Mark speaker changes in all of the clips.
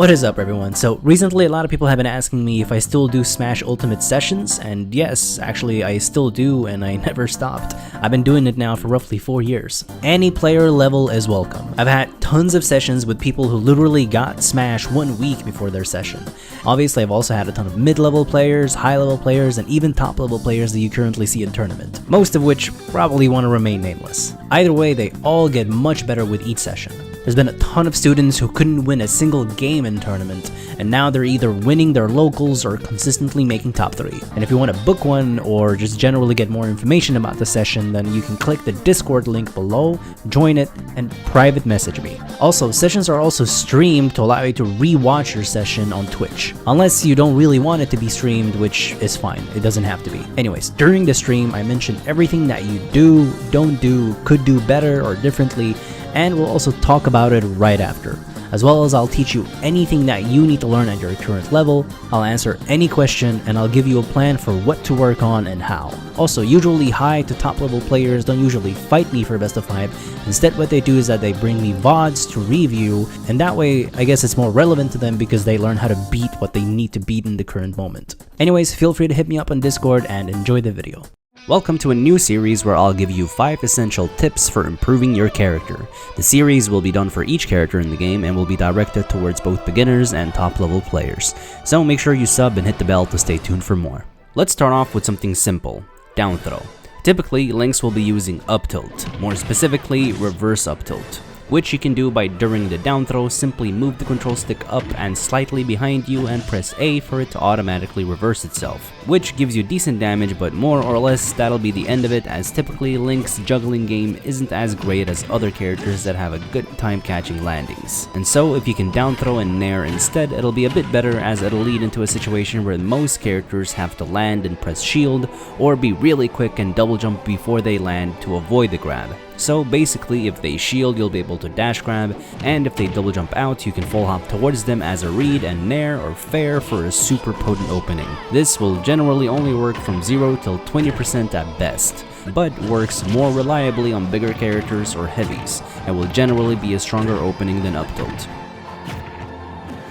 Speaker 1: What is up, everyone? So recently a lot of people have been asking me if I still do Smash Ultimate sessions, and yes, actually I still do, and I never stopped. I've been doing it now for roughly 4 years. Any player level is welcome. I've had tons of sessions with people who literally got Smash 1 week before their session. Obviously I've also had a ton of mid-level players, high-level players, and even top-level players that you currently see in tournament, most of which probably want to remain nameless. Either way, they all get much better with each session. There's been a ton of students who couldn't win a single game in tournament, and now they're either winning their locals or consistently making top 3. And if you want to book one or just generally get more information about the session, then you can click the Discord link below, join it, and private message me. Also, sessions are also streamed to allow you to re-watch your session on Twitch. Unless you don't really want it to be streamed, which is fine, it doesn't have to be. Anyways, during the stream, I mentioned everything that you do, don't do, could do better or differently, and we'll also talk about it right after. As well as I'll teach you anything that you need to learn at your current level, I'll answer any question, and I'll give you a plan for what to work on and how. Also, usually high to top level players don't usually fight me for best of 5, instead what they do is that they bring me VODs to review, and that way I guess it's more relevant to them because they learn how to beat what they need to beat in the current moment. Anyways, feel free to hit me up on Discord and enjoy the video. Welcome to a new series where I'll give you 5 essential tips for improving your character. The series will be done for each character in the game and will be directed towards both beginners and top level players. So make sure you sub and hit the bell to stay tuned for more. Let's start off with something simple: down throw. Typically, Lynx will be using up tilt, more specifically reverse up tilt, which you can do by during the down throw simply move the control stick up and slightly behind you and press A for it to automatically reverse itself, which gives you decent damage, but more or less that'll be the end of it, as typically Link's juggling game isn't as great as other characters that have a good time catching landings. And so if you can down throw and nair instead, it'll be a bit better, as it'll lead into a situation where most characters have to land and press shield or be really quick and double jump before they land to avoid the grab. So basically, if they shield, you'll be able to dash grab, and if they double jump out, you can full hop towards them as a read and nair or fair for a super potent opening. This will generally only work from 0 till 20% at best, but works more reliably on bigger characters or heavies, and will generally be a stronger opening than up tilt.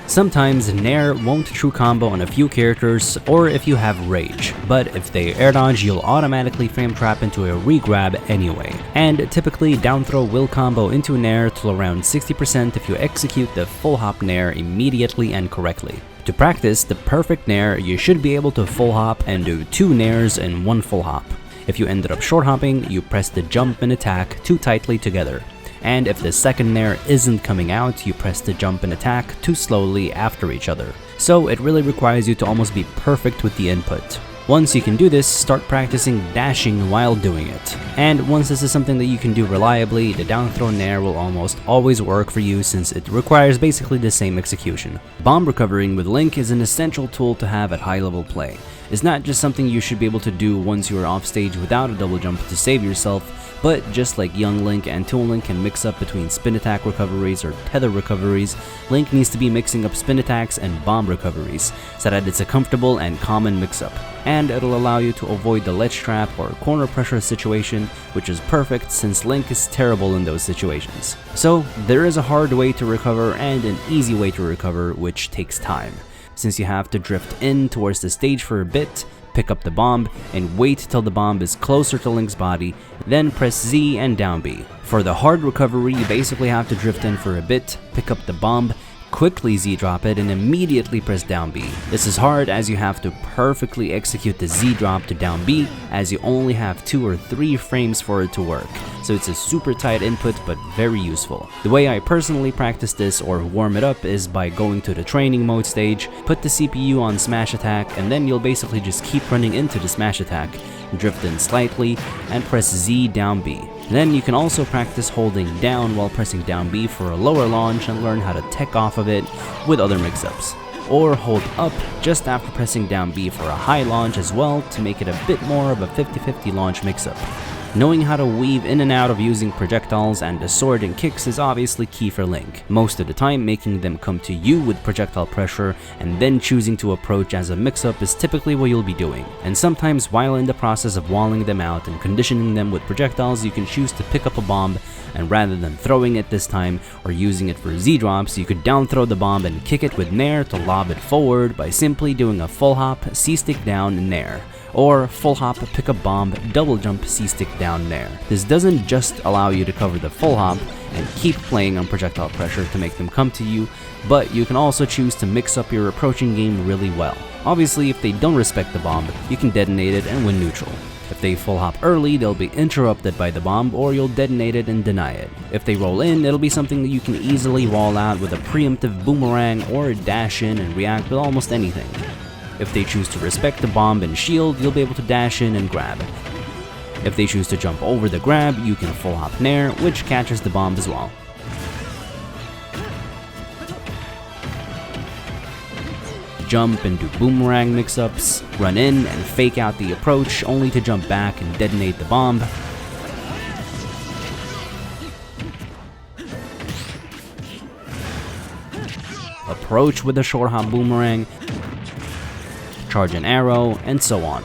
Speaker 1: Sometimes Nair won't true combo on a few characters or if you have Rage, but if they air dodge, you'll automatically frame trap into a regrab anyway. And typically down throw will combo into Nair till around 60% if you execute the full hop Nair immediately and correctly. To practice the perfect Nair, you should be able to full hop and do 2 Nairs in 1 full hop. If you ended up short hopping, you press the jump and attack too tightly together. And if the second Nair isn't coming out, you press the jump and attack too slowly after each other. So it really requires you to almost be perfect with the input. Once you can do this, start practicing dashing while doing it. And once this is something that you can do reliably, the down throw Nair will almost always work for you, since it requires basically the same execution. Bomb recovering with Link is an essential tool to have at high level play. It's not just something you should be able to do once you are off stage without a double jump to save yourself, but just like young Link and Toon Link can mix up between spin attack recoveries or tether recoveries, Link needs to be mixing up spin attacks and bomb recoveries, so that it's a comfortable and common mix-up. And it'll allow you to avoid the ledge trap or corner pressure situation, which is perfect since Link is terrible in those situations. So there is a hard way to recover and an easy way to recover, which takes time, since you have to drift in towards the stage for a bit, pick up the bomb, and wait till the bomb is closer to Link's body, then press Z and down B. For the hard recovery, you basically have to drift in for a bit, pick up the bomb, quickly Z drop it, and immediately press down B. This is hard as you have to perfectly execute the Z drop to down B, as you only have 2 or 3 frames for it to work. So it's a super tight input, but very useful. The way I personally practice this or warm it up is by going to the training mode stage, put the CPU on smash attack, and then you'll basically just keep running into the smash attack, drift in slightly, and press Z down B. Then you can also practice holding down while pressing down B for a lower launch and learn how to tech off of it with other mix-ups. Or hold up just after pressing down B for a high launch as well to make it a bit more of a 50-50 launch mix-up. Knowing how to weave in and out of using projectiles and the sword and kicks is obviously key for Link, most of the time making them come to you with projectile pressure and then choosing to approach as a mix-up is typically what you'll be doing. And sometimes while in the process of walling them out and conditioning them with projectiles, you can choose to pick up a bomb, and rather than throwing it this time or using it for Z-drops, you could down throw the bomb and kick it with Nair to lob it forward by simply doing a full hop, C-stick down, Nair. Or full hop, pick up bomb, double jump, C-stick down Nair. This doesn't just allow you to cover the full hop and keep playing on projectile pressure to make them come to you, but you can also choose to mix up your approaching game really well. Obviously, if they don't respect the bomb, you can detonate it and win neutral. If they full hop early, they'll be interrupted by the bomb, or you'll detonate it and deny it. If they roll in, it'll be something that you can easily wall out with a preemptive boomerang or dash in and react with almost anything. If they choose to respect the bomb and shield, you'll be able to dash in and grab. If they choose to jump over the grab, you can full hop Nair, which catches the bomb as well. Jump and do boomerang mix-ups, run in and fake out the approach only to jump back and detonate the bomb. Approach with a short hop boomerang, charge an arrow, and so on.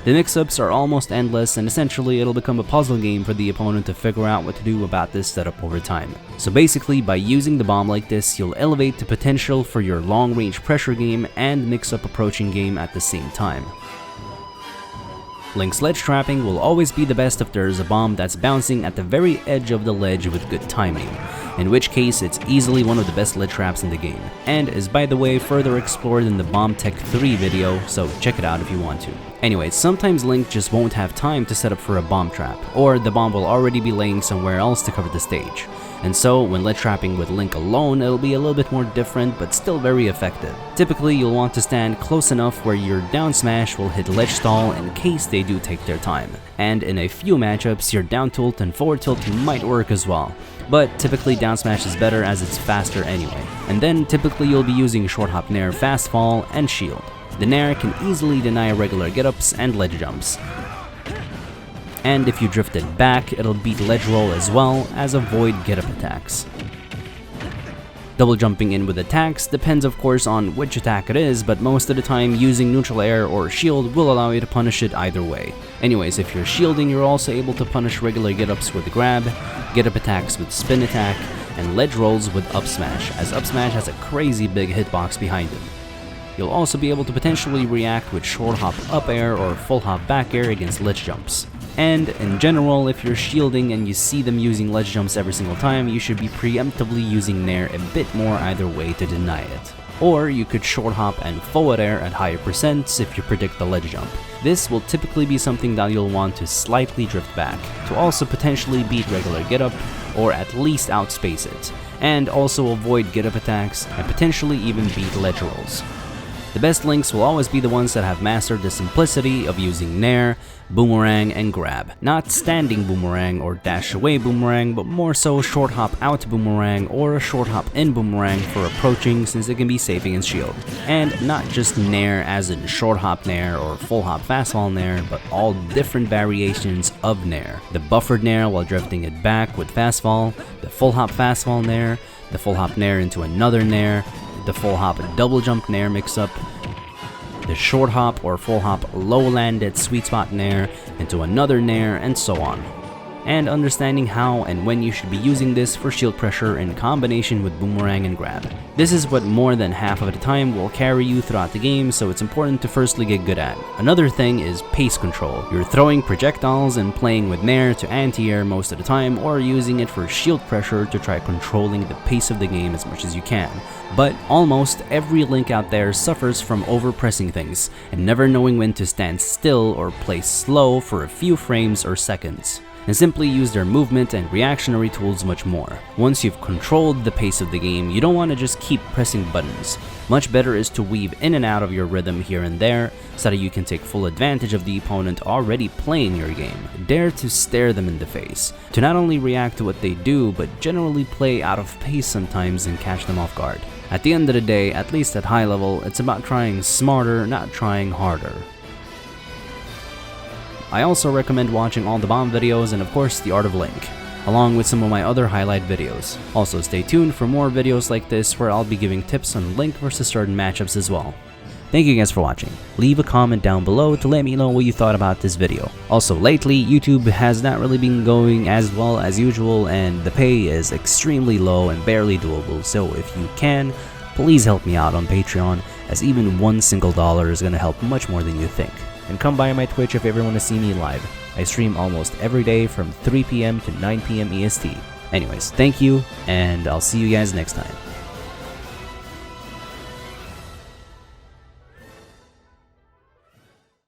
Speaker 1: The mix-ups are almost endless, and essentially it'll become a puzzle game for the opponent to figure out what to do about this setup over time. So basically, by using the bomb like this, you'll elevate the potential for your long-range pressure game and mix-up approaching game at the same time. Link's ledge trapping will always be the best if there is a bomb that's bouncing at the very edge of the ledge with good timing, in which case it's easily one of the best ledge traps in the game, and is by the way further explored in the Bomb Tech 3 video, so check it out if you want to. Anyways, sometimes Link just won't have time to set up for a bomb trap, or the bomb will already be laying somewhere else to cover the stage. And so, when ledge trapping with Link alone, it'll be a little bit more different, but still very effective. Typically, you'll want to stand close enough where your down smash will hit ledge stall in case they do take their time. And in a few matchups, your down tilt and forward tilt might work as well. But typically down smash is better as it's faster anyway. And then typically you'll be using short hop Nair, fast fall, and shield. The Nair can easily deny regular get-ups and ledge jumps. And if you drift it back, it'll beat ledge roll as well as avoid get-up attacks. Double jumping in with attacks depends of course on which attack it is, but most of the time using neutral air or shield will allow you to punish it either way. Anyways, if you're shielding, you're also able to punish regular get-ups with grab, get-up attacks with spin attack, and ledge rolls with up smash, as up smash has a crazy big hitbox behind it. You'll also be able to potentially react with short hop up air or full hop back air against ledge jumps. And in general, if you're shielding and you see them using ledge jumps every single time, you should be preemptively using Nair a bit more either way to deny it. Or you could short hop and forward air at higher percents if you predict the ledge jump. This will typically be something that you'll want to slightly drift back, to also potentially beat regular get up, or at least outspace it, and also avoid get up attacks, and potentially even beat ledge rolls. The best Links will always be the ones that have mastered the simplicity of using Nair, boomerang, and grab. Not standing boomerang or dash away boomerang, but more so short hop out boomerang or a short hop in boomerang for approaching, since it can be safe against shield. And not just Nair as in short hop Nair or full hop fastfall Nair, but all different variations of Nair. The buffered Nair while drifting it back with fastfall, the full hop fastfall Nair, the full hop Nair into another Nair, the full hop double jump Nair mix-up, the short hop or full hop low landed sweet spot Nair into another Nair, and so on. And understanding how and when you should be using this for shield pressure in combination with boomerang and grab. This is what more than half of the time will carry you throughout the game, so it's important to firstly get good at. Another thing is pace control. You're throwing projectiles and playing with Nair to anti-air most of the time, or using it for shield pressure to try controlling the pace of the game as much as you can. But almost every Link out there suffers from overpressing things, and never knowing when to stand still or play slow for a few frames or seconds, and simply use their movement and reactionary tools much more. Once you've controlled the pace of the game, you don't want to just keep pressing buttons. Much better is to weave in and out of your rhythm here and there, so that you can take full advantage of the opponent already playing your game. Dare to stare them in the face, to not only react to what they do, but generally play out of pace sometimes and catch them off guard. At the end of the day, at least at high level, it's about trying smarter, not trying harder. I also recommend watching all the bomb videos and of course the Art of Link, along with some of my other highlight videos. Also stay tuned for more videos like this where I'll be giving tips on Link versus certain matchups as well. Thank you guys for watching. Leave a comment down below to let me know what you thought about this video. Also lately, YouTube has not really been going as well as usual and the pay is extremely low and barely doable, so if you can, please help me out on Patreon, as even $1 single is gonna help much more than you think. And come by my Twitch if you ever want to see me live. I stream almost every day from 3 PM to 9 PM EST. Anyways, thank you, and I'll see you guys next time.